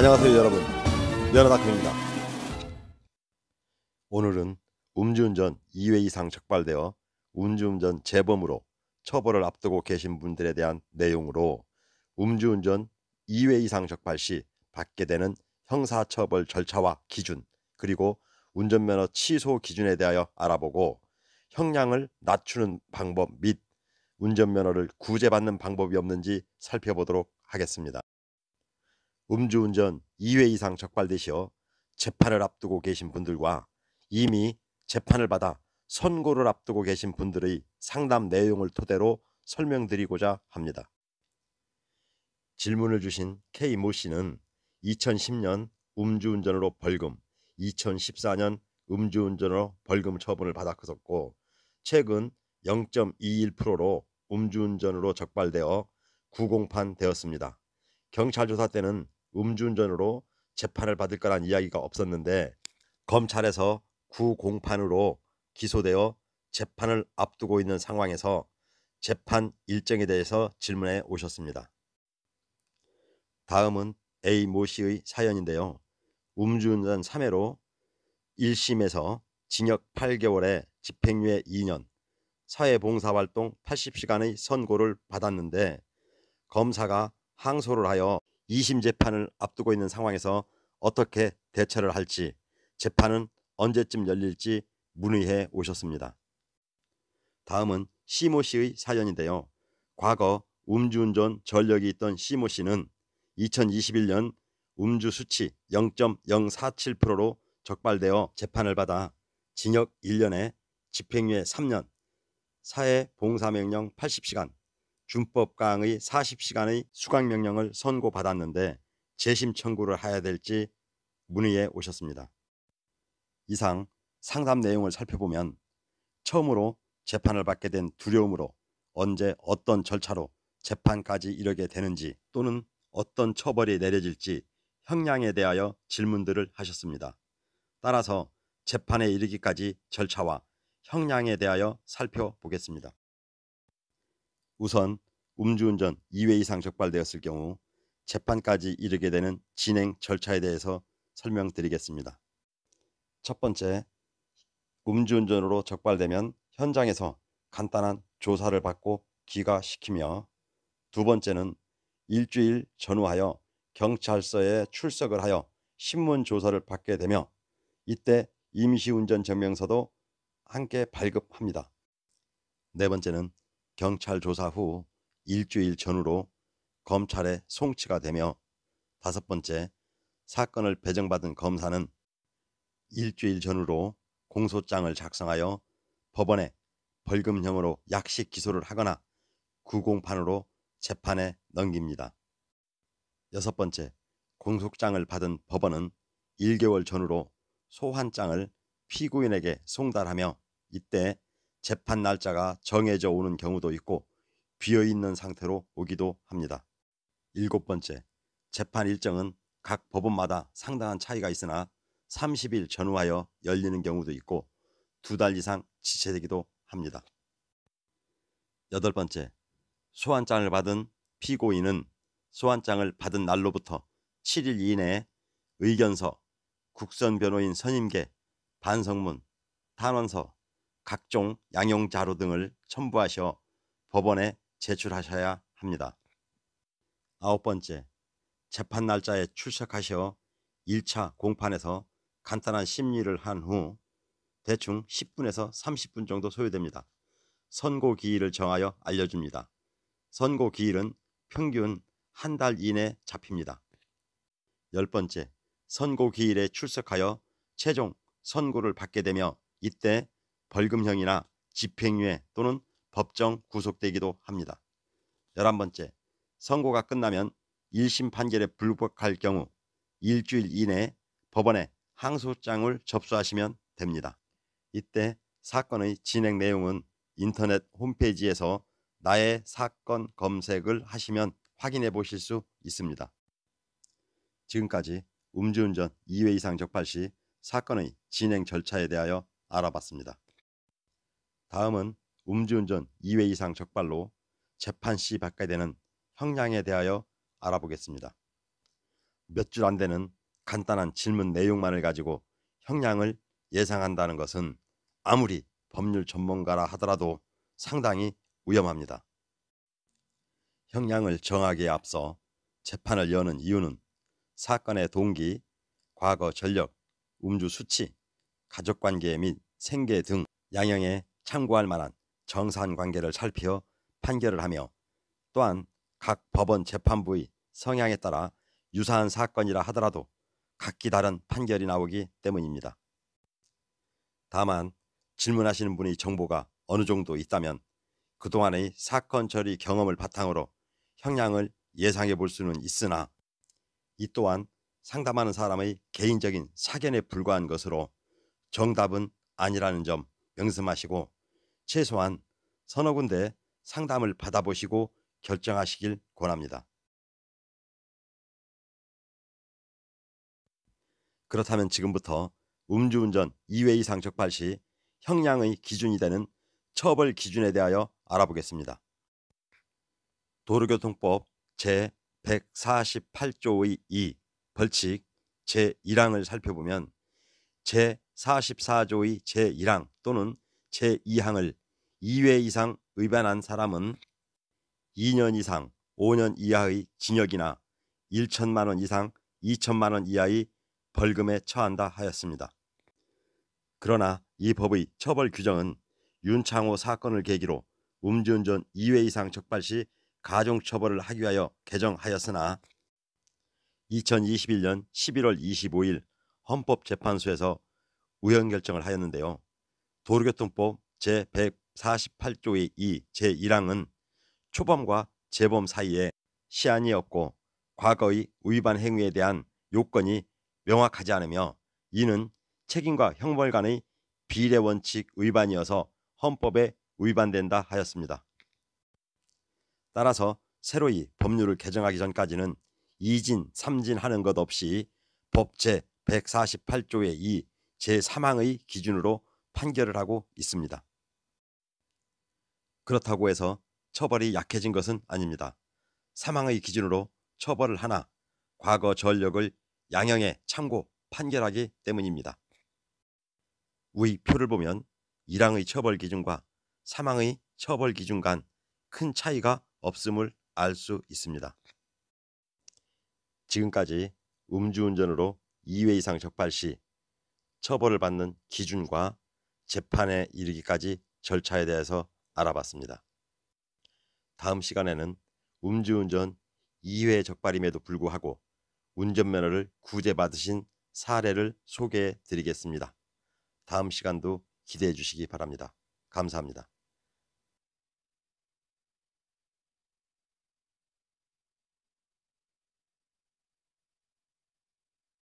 안녕하세요 여러분, 연하다큐입니다. 오늘은 음주운전 2회 이상 적발되어 음주운전 재범으로 처벌을 앞두고 계신 분들에 대한 내용으로 음주운전 2회 이상 적발 시 받게 되는 형사처벌 절차와 기준, 그리고 운전면허 취소 기준에 대하여 알아보고 형량을 낮추는 방법 및 운전면허를 구제받는 방법이 없는지 살펴보도록 하겠습니다. 음주운전 2회 이상 적발되시어 재판을 앞두고 계신 분들과 이미 재판을 받아 선고를 앞두고 계신 분들의 상담 내용을 토대로 설명드리고자 합니다. 질문을 주신 K모 씨는 2010년 음주운전으로 벌금, 2014년 음주운전으로 벌금 처분을 받았었고 최근 0.21%로 음주운전으로 적발되어 구공판 되었습니다. 경찰 조사 때는 음주운전으로 재판을 받을 거란 이야기가 없었는데 검찰에서 구공판으로 기소되어 재판을 앞두고 있는 상황에서 재판 일정에 대해서 질문해 오셨습니다. 다음은 A모 씨의 사연인데요. 음주운전 3회로 1심에서 징역 8개월에 집행유예 2년, 사회봉사활동 80시간의 선고를 받았는데 검사가 항소를 하여 2심 재판을 앞두고 있는 상황에서 어떻게 대처를 할지, 재판은 언제쯤 열릴지 문의해 오셨습니다. 다음은 C모 씨의 사연인데요. 과거 음주운전 전력이 있던 C모 씨는 2021년 음주 수치 0.047%로 적발되어 재판을 받아 징역 1년에 집행유예 3년, 사회봉사명령 80시간, 준법 강의 40시간의 수강명령을 선고받았는데 재심 청구를 해야 될지 문의해 오셨습니다. 이상 상담 내용을 살펴보면 처음으로 재판을 받게 된 두려움으로 언제 어떤 절차로 재판까지 이르게 되는지 또는 어떤 처벌이 내려질지 형량에 대하여 질문들을 하셨습니다. 따라서 재판에 이르기까지 절차와 형량에 대하여 살펴보겠습니다. 우선 음주운전 2회 이상 적발되었을 경우 재판까지 이르게 되는 진행 절차에 대해서 설명드리겠습니다. 첫 번째, 음주운전으로 적발되면 현장에서 간단한 조사를 받고 귀가시키며, 두 번째는 일주일 전후하여 경찰서에 출석을 하여 신문조서를 받게 되며 이때 임시운전증명서도 함께 발급합니다. 네 번째는 경찰 조사 후 일주일 전후로 검찰에 송치가 되며, 다섯 번째, 사건을 배정받은 검사는 일주일 전후로 공소장을 작성하여 법원에 벌금형으로 약식 기소를 하거나 구공판으로 재판에 넘깁니다. 여섯 번째, 공소장을 받은 법원은 1개월 전후로 소환장을 피고인에게 송달하며 이때 재판 날짜가 정해져 오는 경우도 있고 비어있는 상태로 오기도 합니다. 일곱 번째, 재판 일정은 각 법원마다 상당한 차이가 있으나 30일 전후하여 열리는 경우도 있고 2달 이상 지체되기도 합니다. 여덟 번째, 소환장을 받은 피고인은 소환장을 받은 날로부터 7일 이내에 의견서, 국선변호인 선임계, 반성문, 탄원서, 각종 양형자료 등을 첨부하셔 법원에 제출하셔야 합니다. 아홉 번째, 재판 날짜에 출석하셔 1차 공판에서 간단한 심리를 한 후 대충 10분에서 30분 정도 소요됩니다. 선고 기일을 정하여 알려줍니다. 선고 기일은 평균 한 달 이내 잡힙니다. 열 번째, 선고 기일에 출석하여 최종 선고를 받게 되며 이때 벌금형이나 집행유예 또는 법정 구속되기도 합니다. 11번째, 선고가 끝나면 1심 판결에 불복할 경우 일주일 이내에 법원에 항소장을 접수하시면 됩니다. 이때 사건의 진행 내용은 인터넷 홈페이지에서 나의 사건 검색을 하시면 확인해 보실 수 있습니다. 지금까지 음주운전 2회 이상 적발 시 사건의 진행 절차에 대하여 알아봤습니다. 다음은 음주운전 2회 이상 적발로 재판 시 받게 되는 형량에 대하여 알아보겠습니다. 몇 줄 안 되는 간단한 질문 내용만을 가지고 형량을 예상한다는 것은 아무리 법률 전문가라 하더라도 상당히 위험합니다. 형량을 정하기에 앞서 재판을 여는 이유는 사건의 동기, 과거 전력, 음주 수치, 가족관계 및 생계 등 양형에 참고할 만한 정산관계를 살펴 판결을 하며, 또한 각 법원 재판부의 성향에 따라 유사한 사건이라 하더라도 각기 다른 판결이 나오기 때문입니다. 다만 질문하시는 분의 정보가 어느 정도 있다면 그동안의 사건 처리 경험을 바탕으로 형량을 예상해 볼 수는 있으나, 이 또한 상담하는 사람의 개인적인 사견에 불과한 것으로 정답은 아니라는 점 명심하시고 최소한 서너 군데 상담을 받아보시고 결정하시길 권합니다. 그렇다면 지금부터 음주운전 2회 이상 적발 시 형량의 기준이 되는 처벌 기준에 대하여 알아보겠습니다. 도로교통법 제148조의 2 벌칙 제1항을 살펴보면 제44조의 제1항 또는 제2항을 2회 이상 위반한 사람은 2년 이상 5년 이하의 징역이나 1천만 원 이상 2천만 원 이하의 벌금에 처한다 하였습니다. 그러나 이 법의 처벌 규정은 윤창호 사건을 계기로 음주운전 2회 이상 적발 시 가중처벌을 하기 위하여 개정하였으나 2021년 11월 25일 헌법재판소에서 우연결정을 하였는데요. 도로교통법 제148조의 2 제1항은 초범과 재범 사이에 시한이 없고 과거의 위반 행위에 대한 요건이 명확하지 않으며, 이는 책임과 형벌 간의 비례 원칙 위반이어서 헌법에 위반된다 하였습니다. 따라서 새로이 법률을 개정하기 전까지는 이진, 삼진하는 것 없이 법 제148조의 2 제3항의 기준으로 판결을 하고 있습니다. 그렇다고 해서 처벌이 약해진 것은 아닙니다. 3항의 기준으로 처벌을 하나 과거 전력을 양형에 참고 판결하기 때문입니다. 위 표를 보면 1항의 처벌 기준과 3항의 처벌 기준 간 큰 차이가 없음을 알 수 있습니다. 지금까지 음주운전으로 2회 이상 적발 시 처벌을 받는 기준과 재판에 이르기까지 절차에 대해서 알아봤습니다. 다음 시간에는 음주운전 2회 적발임에도 불구하고 운전면허를 구제받으신 사례를 소개해 드리겠습니다. 다음 시간도 기대해 주시기 바랍니다. 감사합니다.